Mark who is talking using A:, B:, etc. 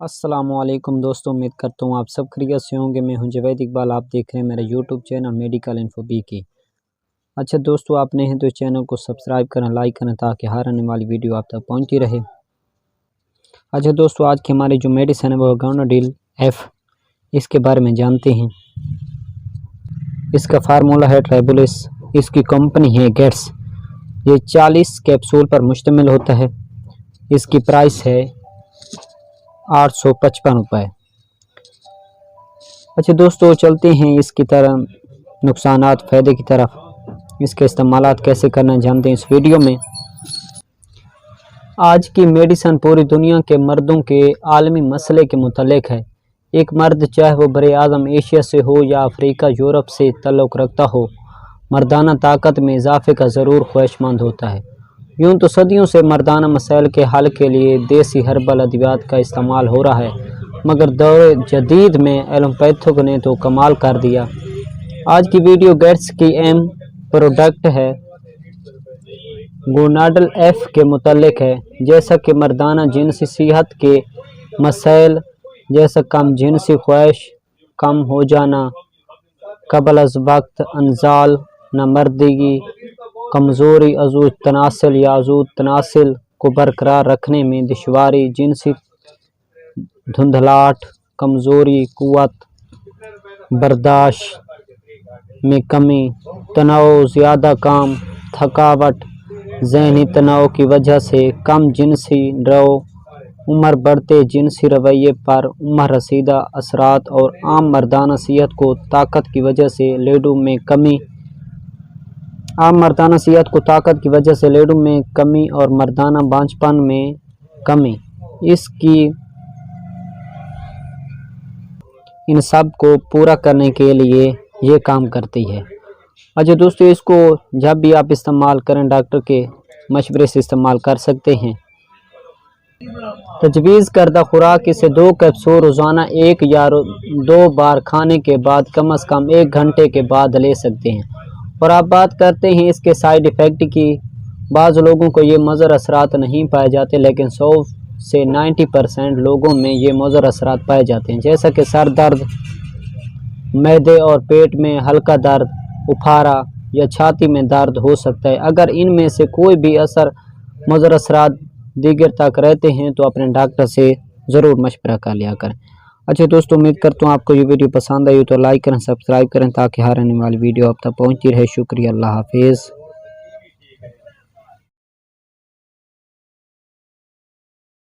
A: السلام علیکم دوستوں، امید کرتا ہوں آپ سب خیریت سے ہوں گے۔ میں ہوں جاوید اقبال، آپ دیکھ رہے ہیں میرا YouTube channel medical info B کی۔ اچھا دوستو، آپ نے ہیں تو چینل کو سبسکرائب کریں، لائک کریں تاکہ ہر آنے والی ویڈیو آپ تک پہنچتی رہے۔ اچھا دوستو، آج کی ہماری جو میڈیسن ہے وہ گاناڈیل ایف، اس کے بارے میں جانتے ہیں۔ اس کا فارمولا ہے ٹریبولس، اس کی کمپنی ہے گیٹس۔ یہ 40 کیپسول پر مشتمل ہوتا ہے۔ اس کی پرائس ہے 855 روپے۔ اچھا دوستو، چلتے ہیں اس کی طرح نقصانات فائدے کی طرف۔ اس کے استعمالات کیسے کرنا جانتے ہیں اس ویڈیو میں۔ آج کی میڈیسن پوری دنیا کے مردوں کے عالمی مسئلے کے متعلق ہے۔ ایک مرد، چاہے وہ بر اعظم ایشیا سے ہو یا افریقہ یورپ سے تعلق رکھتا ہو، مردانہ طاقت میں اضافے کا ضرور خواہشمند ہوتا ہے۔ یوں تو صدیوں سے مردانہ مسائل کے حل کے لیے دیسی ہربل ادویات کا استعمال ہو رہا ہے، مگر دور جدید میں ایلوپیتھک نے تو کمال کر دیا۔ آج کی ویڈیو گیٹس کی اہم پروڈکٹ ہے گاناڈیل ایف کے متعلق ہے۔ جیسا کہ مردانہ جنسی صحت کے مسائل جیسا کم جنسی خواہش، کم ہو جانا قبل از وقت، انزال، نامردگی، کمزوری عضو تناسل یا عضو تناسل کو برقرار رکھنے میں دشواری، جنسی دھندلاہٹ، کمزوری، قوت برداشت میں کمی، تناؤ، زیادہ کام، تھکاوٹ، ذہنی تناؤ کی وجہ سے کم جنسی ڈراؤ، عمر بڑھتے جنسی رویے پر عمر رسیدہ اثرات اور عام مردانہ صحت کو طاقت کی وجہ سے لیڈوں میں کمی۔ لیڈوں میں کمی اور مردانہ بانجھپن میں کمی، ان سب کو پورا کرنے کے لیے یہ کام کرتی ہے۔ اچھا دوستو، اس کو جب بھی آپ استعمال کریں ڈاکٹر کے مشورے سے استعمال کر سکتے ہیں۔ تجویز کردہ خوراک: اسے 2 کیپسول روزانہ 1 یا 2 بار کھانے کے بعد کم از کم 1 گھنٹے کے بعد لے سکتے ہیں۔ اور آپ بات کرتے ہیں اس کے سائیڈ ایفیکٹ کی۔ بعض لوگوں کو یہ مضر اثرات نہیں پائے جاتے، لیکن 100 سے 90% لوگوں میں یہ مضر اثرات پائے جاتے ہیں، جیسا کہ سر درد، معدے اور پیٹ میں ہلکا درد، اپھارا یا چھاتی میں درد ہو سکتا ہے۔ اگر ان میں سے کوئی بھی مضر اثرات دیگر تک رہتے ہیں تو اپنے ڈاکٹر سے ضرور مشورہ کر لیا کریں۔ اچھا دوستو، امید کرتا ہوں آپ کو یہ ویڈیو پسند آئی تو لائک کریں، سبسکرائب کریں تاکہ ہر آنے والی ویڈیو آپ تک پہنچتی رہے۔ شکریہ، اللہ حافظ۔